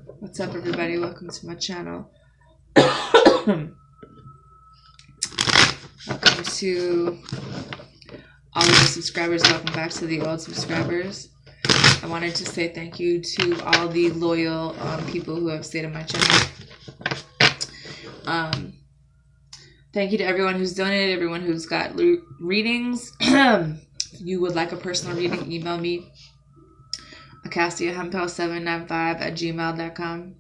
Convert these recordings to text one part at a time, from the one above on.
What's up, everybody? Welcome to my channel. Welcome to all of the subscribers. Welcome back to the old subscribers. I wanted to say thank you to all the loyal people who have stayed on my channel. Thank you to everyone who's donated, everyone who's got readings. If you would like a personal reading, email me, acastiahempel795@gmail.com.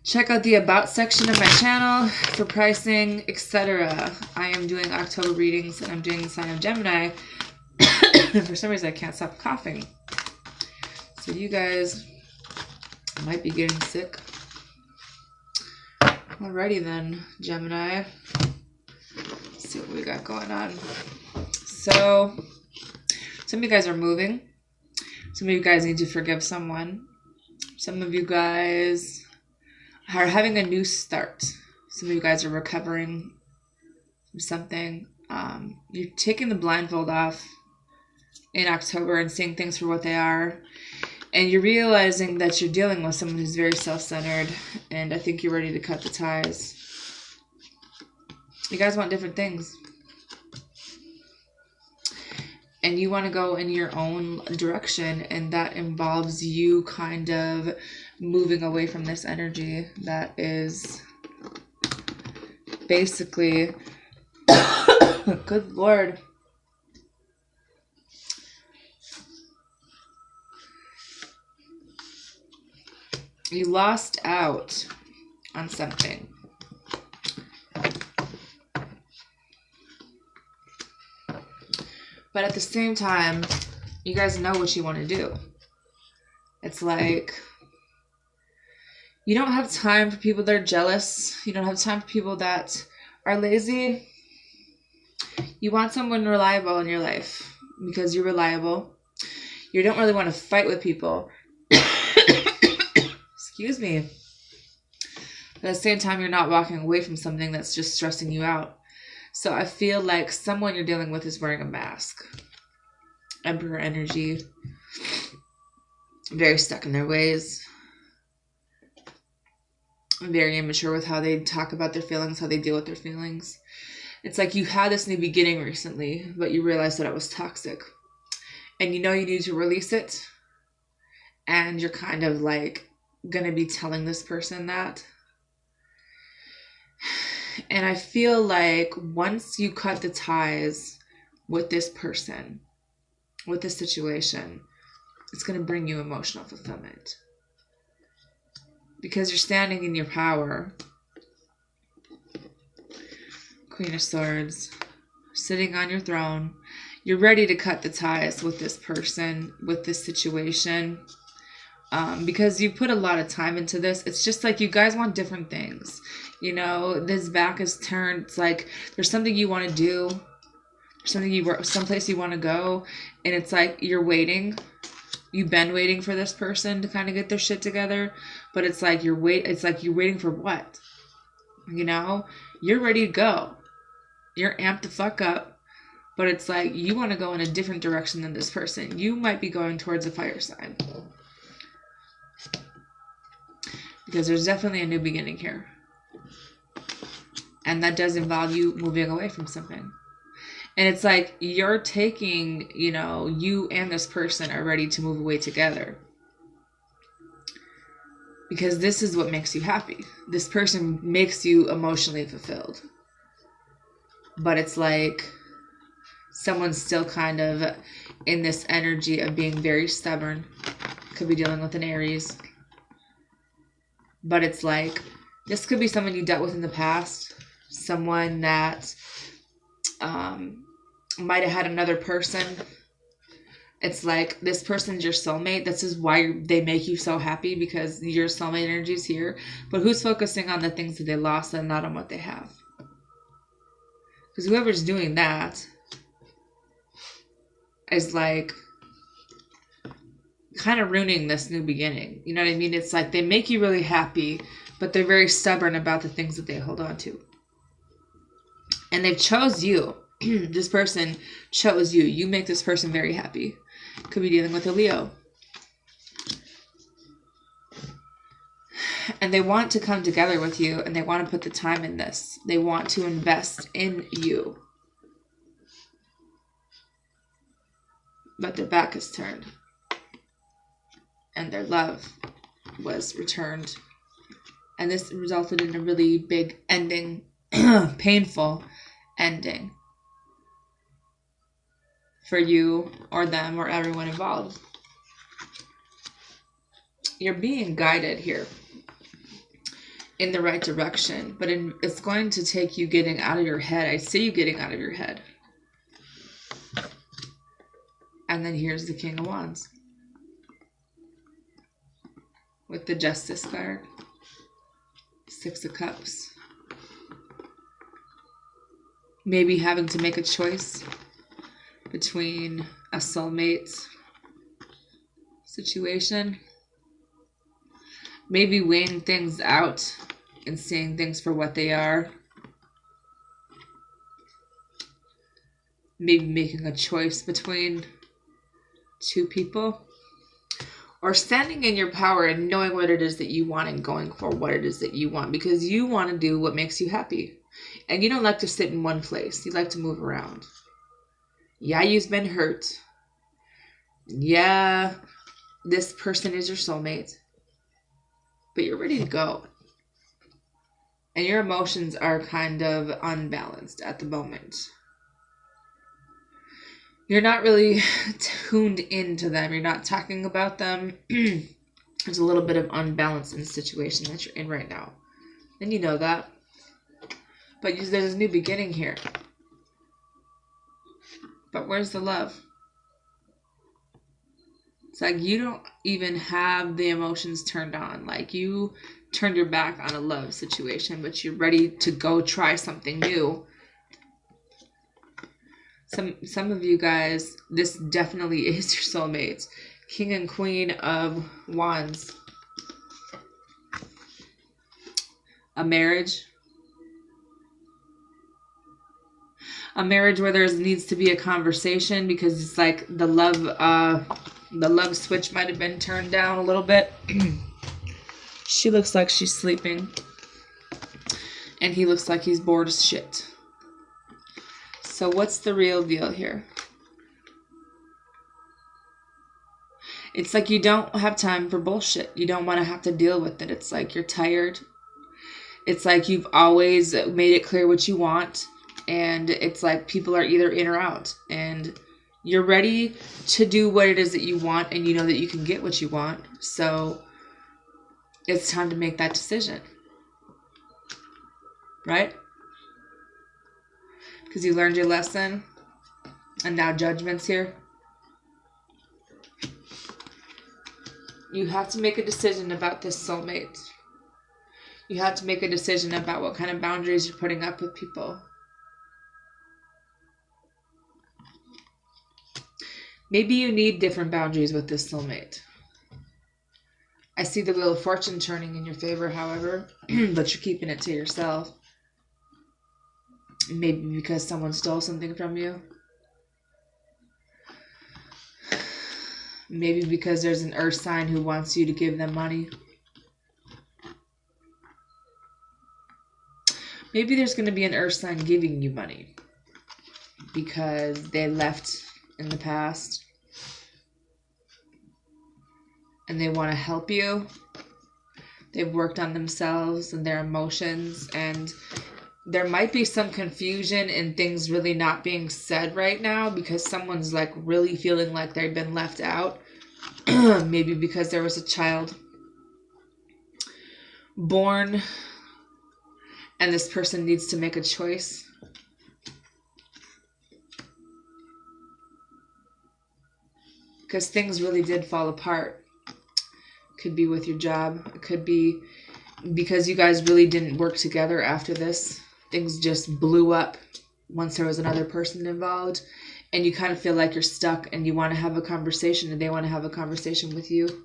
Check out the About section of my channel for pricing, etc. I am doing October readings, and I'm doing the sign of Gemini. For some reason, I can't stop coughing. So you guys might be getting sick. Alrighty then, Gemini. Let's see what we got going on. So, some of you guys are moving. Some of you guys need to forgive someone. Some of you guys are having a new start. Some of you guys are recovering from something. You're taking the blindfold off in October and seeing things for what they are. And you're realizing that you're dealing with someone who's very self-centered. And I think you're ready to cut the ties. You guys want different things. And you want to go in your own direction. And that involves you kind of moving away from this energy that is basically, good Lord. You lost out on something. But at the same time, you guys know what you want to do. It's like, you don't have time for people that are jealous. You don't have time for people that are lazy. You want someone reliable in your life because you're reliable. You don't really want to fight with people. Excuse me. But at the same time, you're not walking away from something that's just stressing you out. So I feel like someone you're dealing with is wearing a mask. Emperor energy. Very stuck in their ways. Very immature with how they talk about their feelings, how they deal with their feelings. It's like you had this new beginning recently, but you realized that it was toxic. And you know you need to release it. And you're kind of like going to be telling this person that. And I feel like once you cut the ties with this person, with this situation, it's going to bring you emotional fulfillment. Because you're standing in your power. Queen of Swords. Sitting on your throne. You're ready to cut the ties with this person, with this situation. Because you put a lot of time into this. It's just like you guys want different things. You know, this back is turned. It's like there's something you want to do. There's someplace you want to go. And it's like you're waiting. You've been waiting for this person to kind of get their shit together. But it's like you're waiting for what? You know? You're ready to go. You're amped the fuck up. But it's like you want to go in a different direction than this person. You might be going towards a fire sign. Because there's definitely a new beginning here. And that does involve you moving away from something. And it's like you're taking, you know, you and this person are ready to move away together. Because this is what makes you happy. This person makes you emotionally fulfilled. But it's like someone's still kind of in this energy of being very stubborn. Could be dealing with an Aries. But it's like, this could be someone you dealt with in the past. Someone that might have had another person. It's like, this person's your soulmate. This is why they make you so happy, because your soulmate energy is here. But who's focusing on the things that they lost and not on what they have? Because whoever's doing that is like kind of ruining this new beginning. You know what I mean? It's like they make you really happy, but they're very stubborn about the things that they hold on to. And they chose you. This person chose you. You make this person very happy. Could be dealing with a Leo. And they want to come together with you, and they want to put the time in this. They want to invest in you. But their back is turned. And their love was returned. And this resulted in a really big ending, painful ending for you or them or everyone involved. You're being guided here in the right direction, but it's going to take you getting out of your head. I see you getting out of your head. And then here's the King of Wands with the Justice card. Six of Cups. Maybe having to make a choice between a soulmate situation. Maybe weighing things out and seeing things for what they are. Maybe making a choice between two people. Or standing in your power and knowing what it is that you want and going for what it is that you want. Because you want to do what makes you happy. And you don't like to sit in one place. You like to move around. Yeah, you've been hurt. Yeah, this person is your soulmate. But you're ready to go. And your emotions are kind of unbalanced at the moment. You're not really tuned into them. You're not talking about them. There's a little bit of unbalance in the situation that you're in right now. And you know that. But there's a new beginning here. But where's the love? It's like you don't even have the emotions turned on. Like you turned your back on a love situation, but you're ready to go try something new. Some of you guys, this definitely is your soulmates. King and Queen of Wands. A marriage. A marriage where there needs to be a conversation because it's like the love switch might have been turned down a little bit. She looks like she's sleeping. And he looks like he's bored as shit. So what's the real deal here? It's like you don't have time for bullshit. You don't want to have to deal with it. It's like you're tired. It's like you've always made it clear what you want. And it's like people are either in or out. And you're ready to do what it is that you want. And you know that you can get what you want. So it's time to make that decision. Right? Because you learned your lesson. And now judgment's here. You have to make a decision about this soulmate. You have to make a decision about what kind of boundaries you're putting up with people. Maybe you need different boundaries with this soulmate. I see the Wheel of Fortune turning in your favor, however, but you're keeping it to yourself. Maybe because someone stole something from you. Maybe because there's an earth sign who wants you to give them money. Maybe there's going to be an earth sign giving you money because they left in the past and they want to help you. They've worked on themselves and their emotions, and there might be some confusion and things really not being said right now because someone's like really feeling like they've been left out. Maybe because there was a child born and this person needs to make a choice. Because things really did fall apart. Could be with your job. It could be because you guys really didn't work together after this. Things just blew up once there was another person involved. And you kind of feel like you're stuck and you want to have a conversation and they want to have a conversation with you.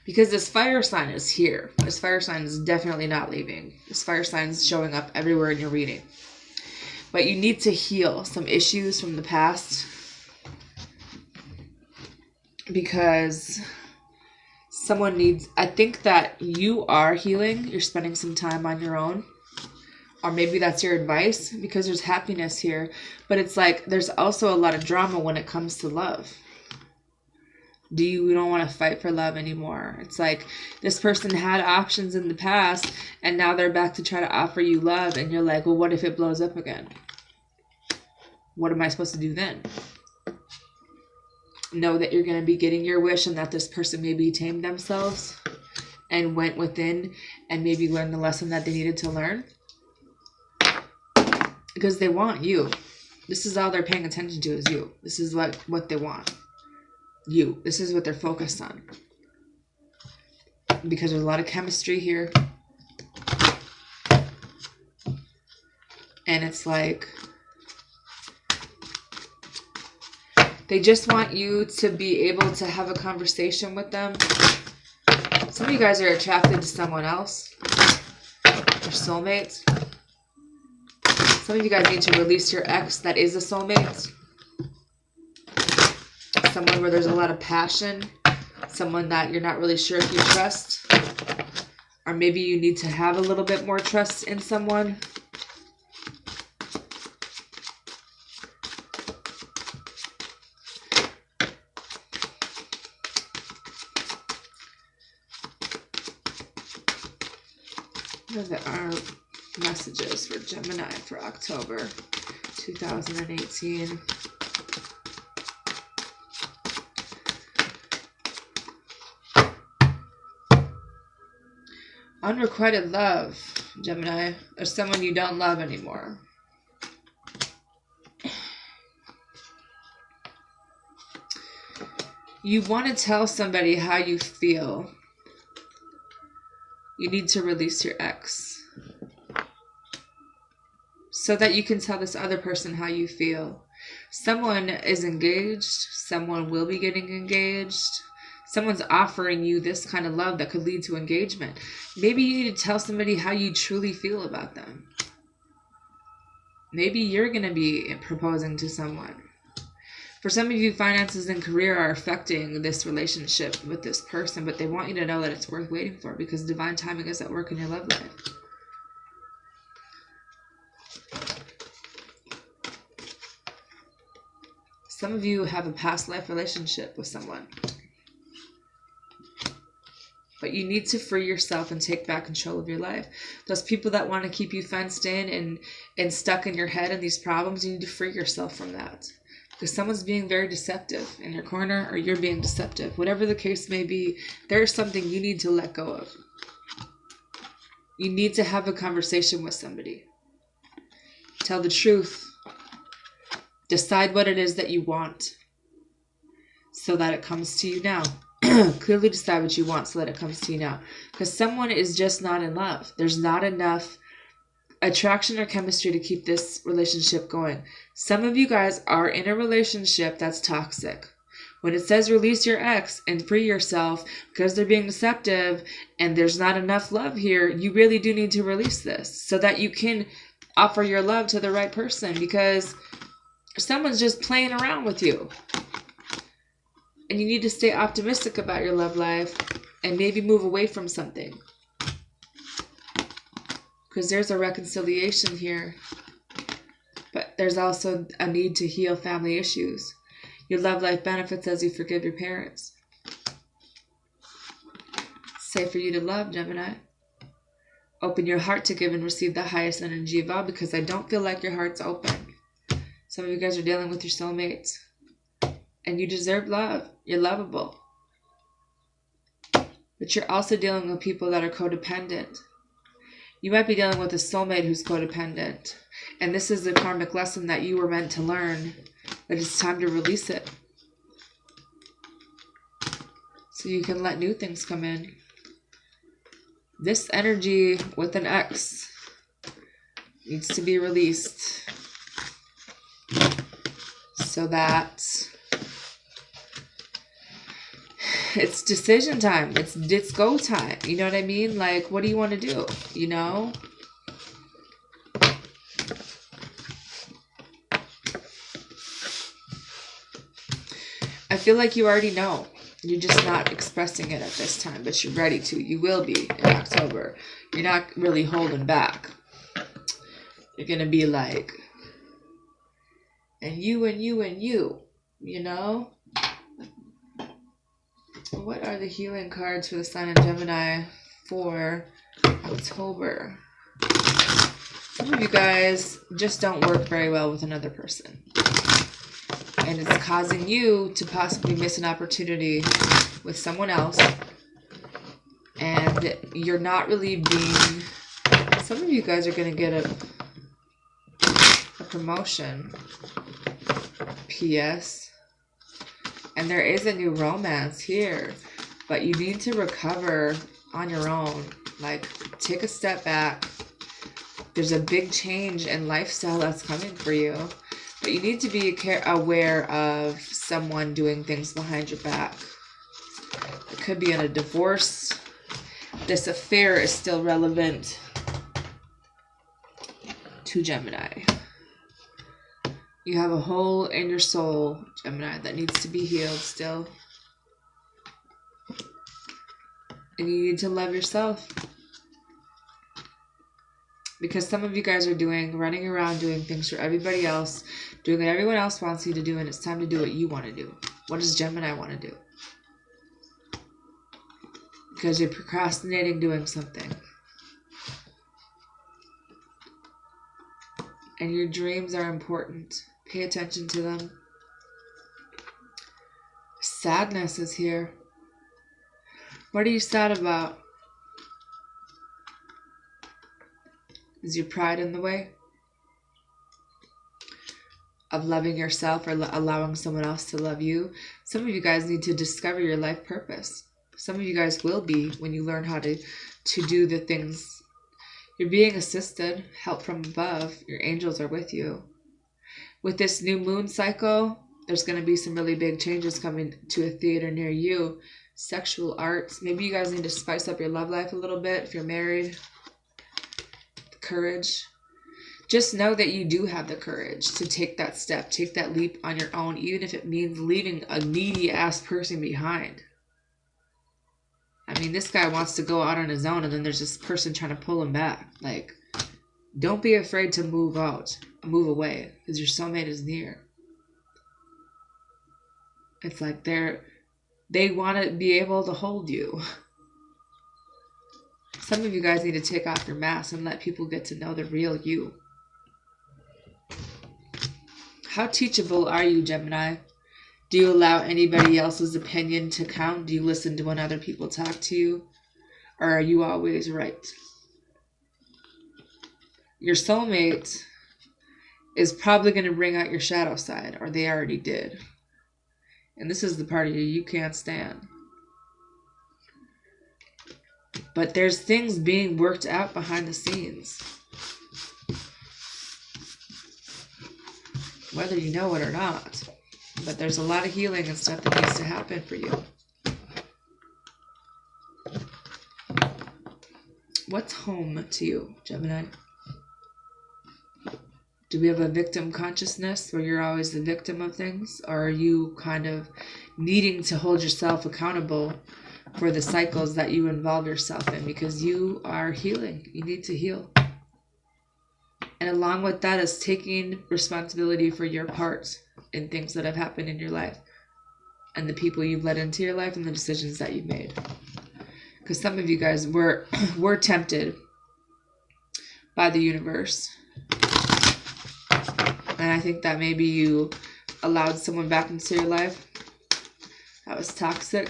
Because this fire sign is here. This fire sign is definitely not leaving. This fire sign is showing up everywhere in your reading. But you need to heal some issues from the past. Because Someone needs, I think that you are healing. You're spending some time on your own. Or maybe that's your advice, because there's happiness here. But it's like there's also a lot of drama when it comes to love. You don't want to fight for love anymore. It's like this person had options in the past and now they're back to try to offer you love. And you're like, well, what if it blows up again? What am I supposed to do then? Know that you're going to be getting your wish and that this person maybe tamed themselves and went within and maybe learned the lesson that they needed to learn. Because they want you. This is all they're paying attention to is you. This is what they want. You. This is what they're focused on. Because there's a lot of chemistry here. And it's like they just want you to be able to have a conversation with them. Some of you guys are attracted to someone else. Your soulmates. Some of you guys need to release your ex that is a soulmate. Someone where there's a lot of passion. Someone that you're not really sure if you trust. Or maybe you need to have a little bit more trust in someone. What are messages for Gemini for October 2018? Unrequited love, Gemini, or someone you don't love anymore. You want to tell somebody how you feel. You need to release your ex so that you can tell this other person how you feel. Someone is engaged. Someone will be getting engaged. Someone's offering you this kind of love that could lead to engagement. Maybe you need to tell somebody how you truly feel about them. Maybe you're going to be proposing to someone. For some of you, finances and career are affecting this relationship with this person, but they want you to know that it's worth waiting for because divine timing is at work in your love life. Some of you have a past life relationship with someone. But you need to free yourself and take back control of your life. Those people that want to keep you fenced in and stuck in your head and these problems, you need to free yourself from that. Because someone's being very deceptive in your corner or you're being deceptive. Whatever the case may be, there's something you need to let go of. You need to have a conversation with somebody. Tell the truth. Decide what it is that you want so that it comes to you now. Clearly decide what you want so that it comes to you now. Because someone is just not in love. There's not enough attraction or chemistry to keep this relationship going. Some of you guys are in a relationship that's toxic. When it says release your ex and free yourself because they're being deceptive and there's not enough love here, you really do need to release this so that you can offer your love to the right person, because someone's just playing around with you. And you need to stay optimistic about your love life and maybe move away from something. Because there's a reconciliation here. But there's also a need to heal family issues. Your love life benefits as you forgive your parents. It's safe for you to love, Gemini. Open your heart to give and receive the highest energy of all, because I don't feel like your heart's open. Some of you guys are dealing with your soulmates. And you deserve love. You're lovable. But you're also dealing with people that are codependent. You might be dealing with a soulmate who's codependent. And this is the karmic lesson that you were meant to learn. But it's time to release it. So you can let new things come in. This energy with an X needs to be released. So that it's decision time. It's go time. You know what I mean? Like, what do you want to do? You know? I feel like you already know. You're just not expressing it at this time, but you're ready to. You will be in October. You're not really holding back. You're going to be like, and you, and you, and you know? What are the healing cards for the Sun in Gemini for October? Some of you guys just don't work very well with another person. And it's causing you to possibly miss an opportunity with someone else. And you're not really being... Some of you guys are going to get a promotion. P.S. And there is a new romance here. But you need to recover on your own. Like, take a step back. There's a big change in lifestyle that's coming for you. But you need to be aware of someone doing things behind your back. It could be in a divorce. This affair is still relevant to Gemini. You have a hole in your soul, Gemini, that needs to be healed still. And you need to love yourself. Because some of you guys are running around doing things for everybody else, doing what everyone else wants you to do, and it's time to do what you want to do. What does Gemini want to do? Because you're procrastinating doing something. And your dreams are important. Pay attention to them. Sadness is here. What are you sad about? Is your pride in the way of loving yourself or allowing someone else to love you? Some of you guys need to discover your life purpose. Some of you guys will be when you learn how to do the things. You're being assisted, help from above. Your angels are with you. With this new moon cycle, there's going to be some really big changes coming to a theater near you. Sexual arts. Maybe you guys need to spice up your love life a little bit if you're married. Courage. Just know that you do have the courage to take that step, take that leap on your own, even if it means leaving a needy ass person behind. I mean, this guy wants to go out on his own, and then there's this person trying to pull him back. Like, don't be afraid to move away, because your soulmate is near. It's like they want to be able to hold you. Some of you guys need to take off your mask and let people get to know the real you. How teachable are you, Gemini? Do you allow anybody else's opinion to count? Do you listen to when other people talk to you? Or are you always right? Your soulmate is probably going to bring out your shadow side, or they already did. And this is the part of you can't stand. But there's things being worked out behind the scenes. Whether you know it or not. But there's a lot of healing and stuff that needs to happen for you. What's home to you, Gemini? Do we have a victim consciousness where you're always the victim of things? Or are you kind of needing to hold yourself accountable for the cycles that you involve yourself in? Because you are healing. You need to heal. And along with that is taking responsibility for your part in things that have happened in your life. And the people you've let into your life and the decisions that you've made. Because some of you guys were tempted by the universe. And I think that maybe you allowed someone back into your life that was toxic.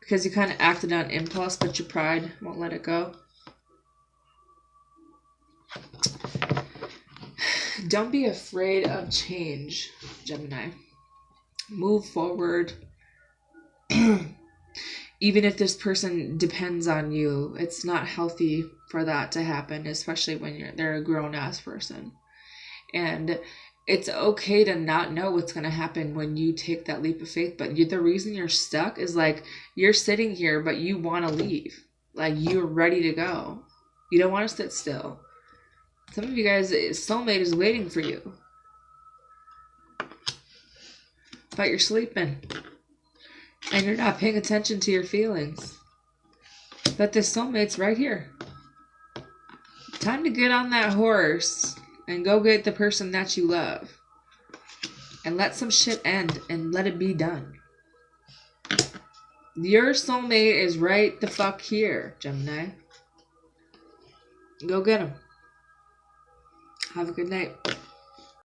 Because you kind of acted on impulse, but your pride won't let it go. Don't be afraid of change, Gemini. Move forward. Even if this person depends on you, it's not healthy for that to happen, especially when they're a grown-ass person. And it's okay to not know what's going to happen when you take that leap of faith. But the reason you're stuck is like you're sitting here, but you want to leave. Like you're ready to go. You don't want to sit still. Some of you guys, soulmate is waiting for you. but you're sleeping. And you're not paying attention to your feelings. But this soulmate's right here. Time to get on that horse and go get the person that you love. And let some shit end and let it be done. Your soulmate is right the fuck here, Gemini. Go get him. Have a good night.